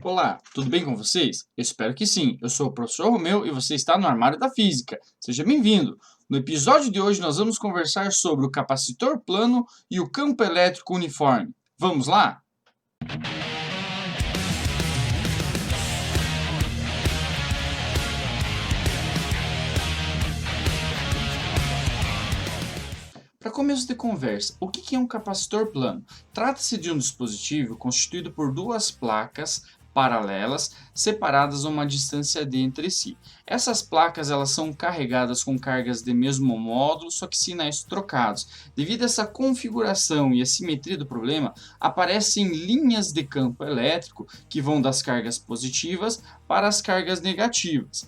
Olá, tudo bem com vocês? Eu espero que sim. Eu sou o professor Romeu e você está no Armário da Física. Seja bem-vindo! No episódio de hoje nós vamos conversar sobre o capacitor plano e o campo elétrico uniforme. Vamos lá? Para começo de conversa, o que é um capacitor plano? Trata-se de um dispositivo constituído por duas placas paralelas separadas a uma distância d entre si. Essas placas elas são carregadas com cargas de mesmo módulo, só que sinais trocados. Devido a essa configuração e a simetria do problema, aparecem linhas de campo elétrico que vão das cargas positivas para as cargas negativas.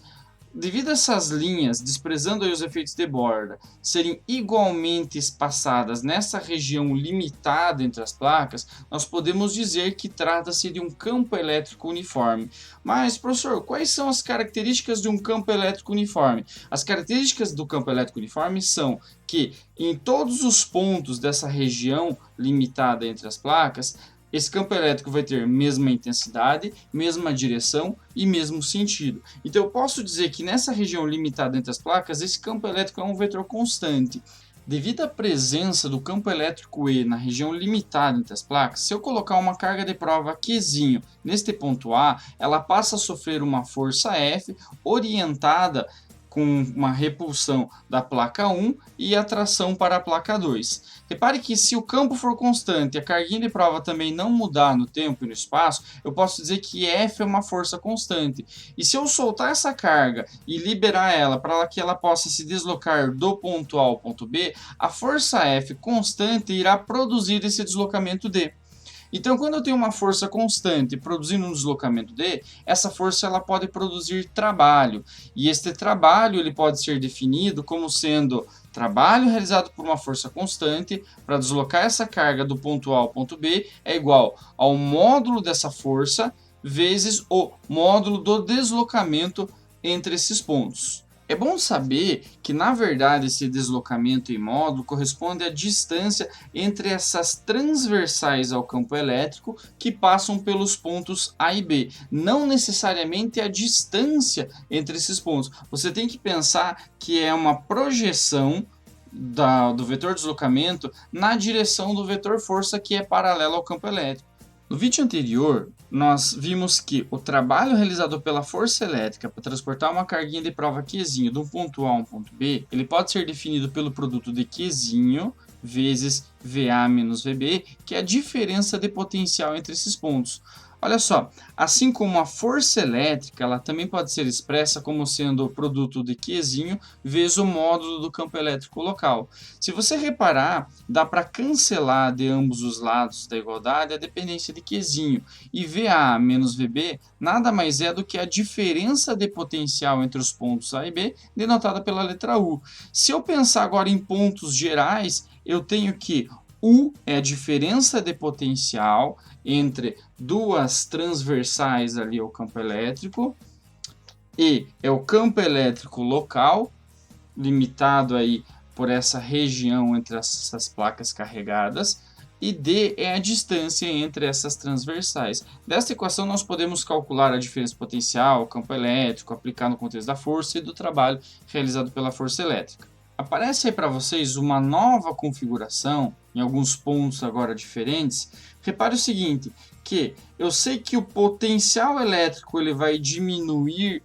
Devido a essas linhas, desprezando aí os efeitos de borda, serem igualmente espaçadas nessa região limitada entre as placas, nós podemos dizer que trata-se de um campo elétrico uniforme. Mas, professor, quais são as características de um campo elétrico uniforme? As características do campo elétrico uniforme são que em todos os pontos dessa região limitada entre as placas, esse campo elétrico vai ter mesma intensidade, mesma direção e mesmo sentido. Então eu posso dizer que nessa região limitada entre as placas, esse campo elétrico é um vetor constante. Devido à presença do campo elétrico E na região limitada entre as placas, se eu colocar uma carga de prova Qzinho neste ponto A, ela passa a sofrer uma força F orientada com uma repulsão da placa 1 e atração para a placa 2. Repare que se o campo for constante e a carguinha de prova também não mudar no tempo e no espaço, eu posso dizer que F é uma força constante. E se eu soltar essa carga e liberar ela para que ela possa se deslocar do ponto A ao ponto B, a força F constante irá produzir esse deslocamento D. Então, quando eu tenho uma força constante produzindo um deslocamento D, essa força ela pode produzir trabalho. E este trabalho ele pode ser definido como sendo trabalho realizado por uma força constante para deslocar essa carga do ponto A ao ponto B é igual ao módulo dessa força vezes o módulo do deslocamento entre esses pontos. É bom saber que, na verdade, esse deslocamento em módulo corresponde à distância entre essas transversais ao campo elétrico que passam pelos pontos A e B, não necessariamente a distância entre esses pontos. Você tem que pensar que é uma projeção do vetor deslocamento na direção do vetor força que é paralelo ao campo elétrico. No vídeo anterior, nós vimos que o trabalho realizado pela força elétrica para transportar uma carguinha de prova Qzinho de um ponto A a um ponto B, ele pode ser definido pelo produto de Qzinho vezes VA menos VB, que é a diferença de potencial entre esses pontos. Olha só, assim como a força elétrica, ela também pode ser expressa como sendo o produto de Qzinho vezes o módulo do campo elétrico local. Se você reparar, dá para cancelar de ambos os lados da igualdade a dependência de Qzinho. E VA menos VB nada mais é do que a diferença de potencial entre os pontos A e B, denotada pela letra U. Se eu pensar agora em pontos gerais, eu tenho que U é a diferença de potencial entre duas transversais ali ao campo elétrico, E é o campo elétrico local, limitado aí por essa região entre essas placas carregadas, e D é a distância entre essas transversais. Desta equação nós podemos calcular a diferença potencial, o campo elétrico, aplicar no contexto da força e do trabalho realizado pela força elétrica. Aparece aí para vocês uma nova configuração, em alguns pontos agora diferentes. Repare o seguinte, que eu sei que o potencial elétrico ele vai diminuir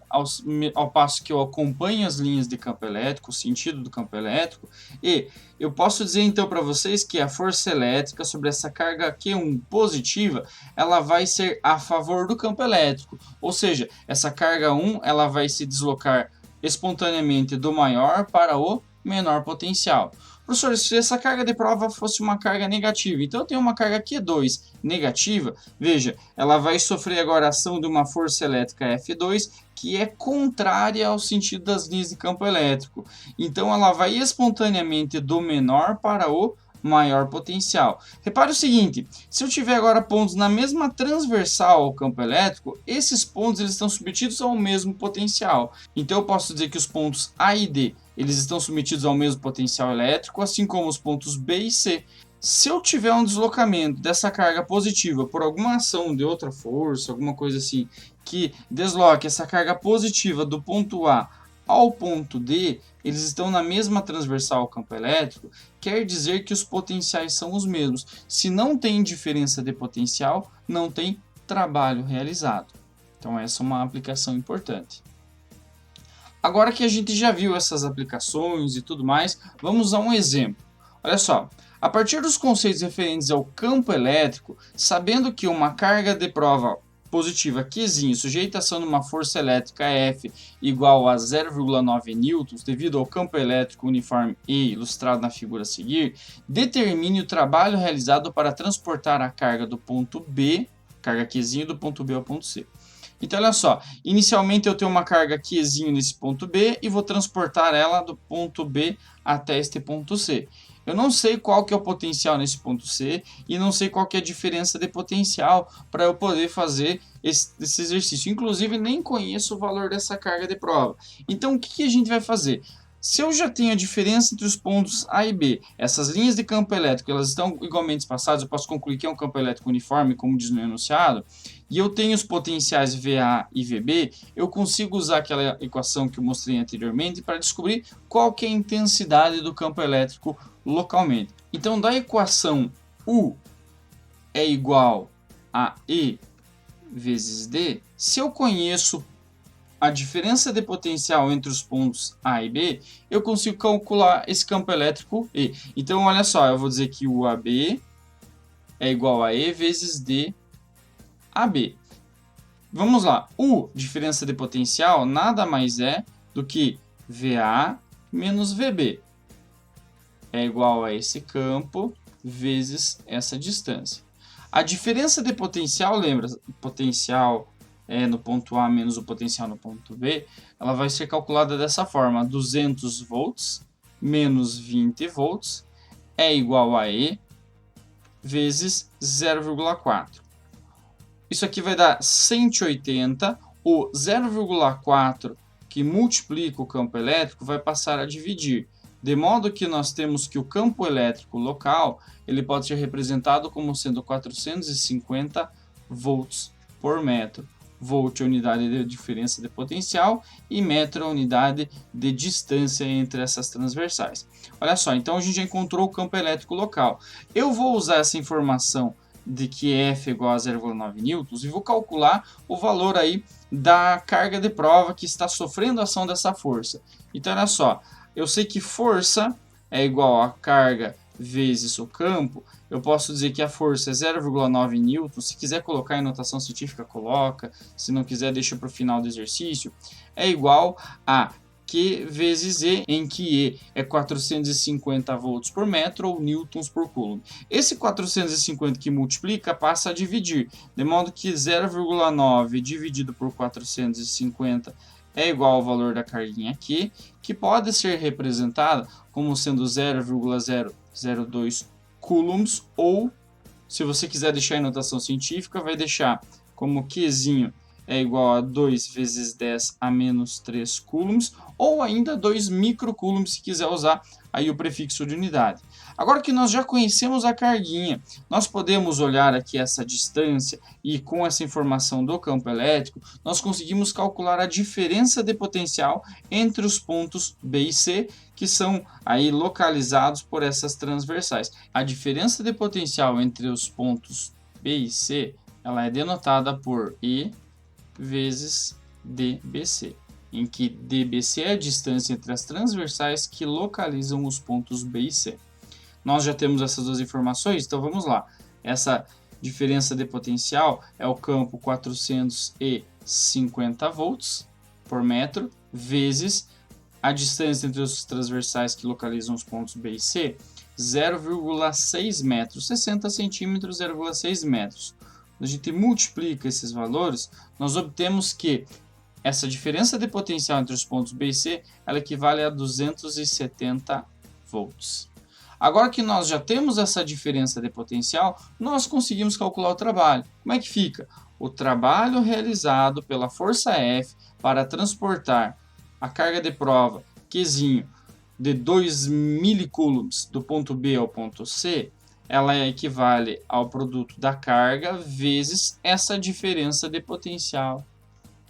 ao passo que eu acompanho as linhas de campo elétrico, o sentido do campo elétrico, e eu posso dizer então para vocês que a força elétrica sobre essa carga Q1 positiva, ela vai ser a favor do campo elétrico, ou seja, essa carga 1 ela vai se deslocar espontaneamente do maior para o menor potencial. Professor, se essa carga de prova fosse uma carga negativa, então eu tenho uma carga Q2 negativa, veja, ela vai sofrer agora a ação de uma força elétrica F2 que é contrária ao sentido das linhas de campo elétrico. Então ela vai espontaneamente do menor para o maior potencial. Repare o seguinte, se eu tiver agora pontos na mesma transversal ao campo elétrico, esses pontos eles estão submetidos ao mesmo potencial. Então eu posso dizer que os pontos A e D eles estão submetidos ao mesmo potencial elétrico, assim como os pontos B e C. Se eu tiver um deslocamento dessa carga positiva por alguma ação de outra força, alguma coisa assim, que desloque essa carga positiva do ponto A ao ponto D, eles estão na mesma transversal ao campo elétrico, quer dizer que os potenciais são os mesmos. Se não tem diferença de potencial, não tem trabalho realizado. Então essa é uma aplicação importante. Agora que a gente já viu essas aplicações e tudo mais, vamos a um exemplo. Olha só, a partir dos conceitos referentes ao campo elétrico, sabendo que uma carga de prova positiva Q sujeita a ação numa força elétrica F igual a 0,9 newtons devido ao campo elétrico uniforme E ilustrado na figura a seguir, determine o trabalho realizado para transportar a carga do ponto B, carga Q do ponto B ao ponto C. Então, olha só, inicialmente eu tenho uma carga Q nesse ponto B e vou transportar ela do ponto B até este ponto C. Eu não sei qual que é o potencial nesse ponto C e não sei qual que é a diferença de potencial para eu poder fazer esse exercício. Inclusive, nem conheço o valor dessa carga de prova. Então, o que a gente vai fazer? Se eu já tenho a diferença entre os pontos A e B, essas linhas de campo elétrico elas estão igualmente espaçadas, eu posso concluir que é um campo elétrico uniforme, como diz no enunciado, e eu tenho os potenciais VA e VB, eu consigo usar aquela equação que eu mostrei anteriormente para descobrir qual que é a intensidade do campo elétrico localmente. Então, da equação U é igual a E vezes D, se eu conheço a diferença de potencial entre os pontos A e B, eu consigo calcular esse campo elétrico E. Então, olha só, eu vou dizer que o AB é igual a E vezes D AB. Vamos lá, U, diferença de potencial, nada mais é do que VA menos VB. É igual a esse campo vezes essa distância. A diferença de potencial, lembra, potencial no ponto A menos o potencial no ponto B, ela vai ser calculada dessa forma, 200 volts menos 20 volts é igual a E vezes 0,4. Isso aqui vai dar 180, o 0,4 que multiplica o campo elétrico vai passar a dividir, de modo que nós temos que o campo elétrico local ele pode ser representado como sendo 450 volts por metro. Volt é a unidade de diferença de potencial e metro é a unidade de distância entre essas transversais. Olha só, então a gente já encontrou o campo elétrico local. Eu vou usar essa informação de que F é igual a 0,9 newtons e vou calcular o valor aí da carga de prova que está sofrendo a ação dessa força. Então, olha só, eu sei que força é igual a carga vezes o campo, eu posso dizer que a força é 0,9 newtons, se quiser colocar em notação científica, coloca, se não quiser deixa para o final do exercício, é igual a Q vezes E, em que E é 450 volts por metro ou newtons por coulomb. Esse 450 que multiplica passa a dividir, de modo que 0,9 dividido por 450 é igual ao valor da carguinha Q, que pode ser representada como sendo 0,002 coulombs, ou, se você quiser deixar em notação científica, vai deixar como Qzinho é igual a 2 vezes 10 a menos 3 coulombs, ou ainda 2 microcoulombs, se quiser usar aí o prefixo de unidade. Agora que nós já conhecemos a carguinha, nós podemos olhar aqui essa distância e com essa informação do campo elétrico, nós conseguimos calcular a diferença de potencial entre os pontos B e C, que são aí localizados por essas transversais. A diferença de potencial entre os pontos B e C, ela é denotada por E vezes DBC, em que DBC é a distância entre as transversais que localizam os pontos B e C. Nós já temos essas duas informações, então vamos lá. Essa diferença de potencial é o campo 450 volts por metro vezes a distância entre os transversais que localizam os pontos B e C, 0,6 metros, 60 centímetros, 0,6 metros. Quando a gente multiplica esses valores, nós obtemos que essa diferença de potencial entre os pontos B e C ela equivale a 270 volts. Agora que nós já temos essa diferença de potencial, nós conseguimos calcular o trabalho. Como é que fica? O trabalho realizado pela força F para transportar a carga de prova Qzinho de 2 milicoulombs do ponto B ao ponto C ela equivale ao produto da carga vezes essa diferença de potencial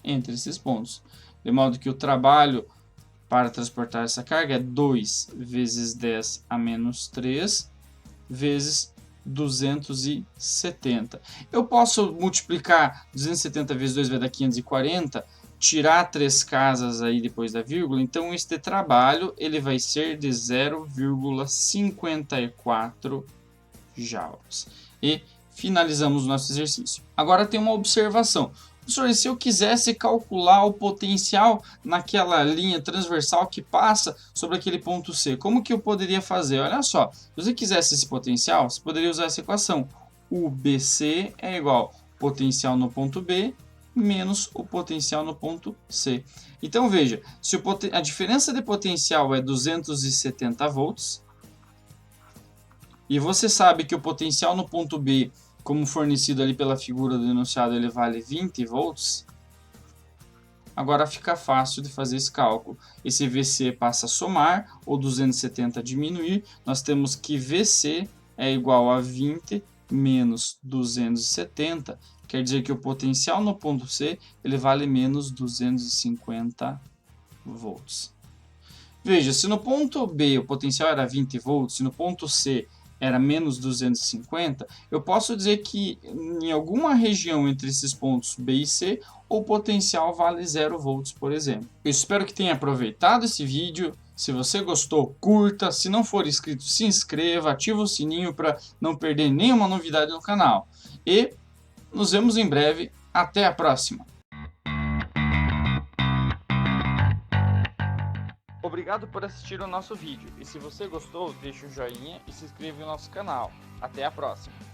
entre esses pontos. De modo que o trabalho para transportar essa carga é 2 vezes 10 a menos 3 vezes 270. Eu posso multiplicar 270 vezes 2 vai dar 540, tirar 3 casas aí depois da vírgula, então este trabalho ele vai ser de 0,54 joules. E finalizamos o nosso exercício. Agora tem uma observação. Professor, se eu quisesse calcular o potencial naquela linha transversal que passa sobre aquele ponto C, como que eu poderia fazer? Olha só, se você quisesse esse potencial, você poderia usar essa equação. O BC é igual ao potencial no ponto B menos o potencial no ponto C. Então veja, se a diferença de potencial é 270 volts, e você sabe que o potencial no ponto B, como fornecido ali pela figura do enunciado, ele vale 20 volts, agora fica fácil de fazer esse cálculo. Esse VC passa a somar, ou 270 a diminuir, nós temos que VC é igual a 20 menos 270, quer dizer que o potencial no ponto C ele vale menos 250 volts. Veja, se no ponto B o potencial era 20 volts, e no ponto C era menos 250, eu posso dizer que em alguma região entre esses pontos B e C, o potencial vale 0 volts, por exemplo. Eu espero que tenha aproveitado esse vídeo. Se você gostou, curta. Se não for inscrito, se inscreva, ativa o sininho para não perder nenhuma novidade no canal. E nos vemos em breve. Até a próxima! Obrigado por assistir o nosso vídeo, e se você gostou, deixe o joinha e se inscreva no nosso canal. Até a próxima!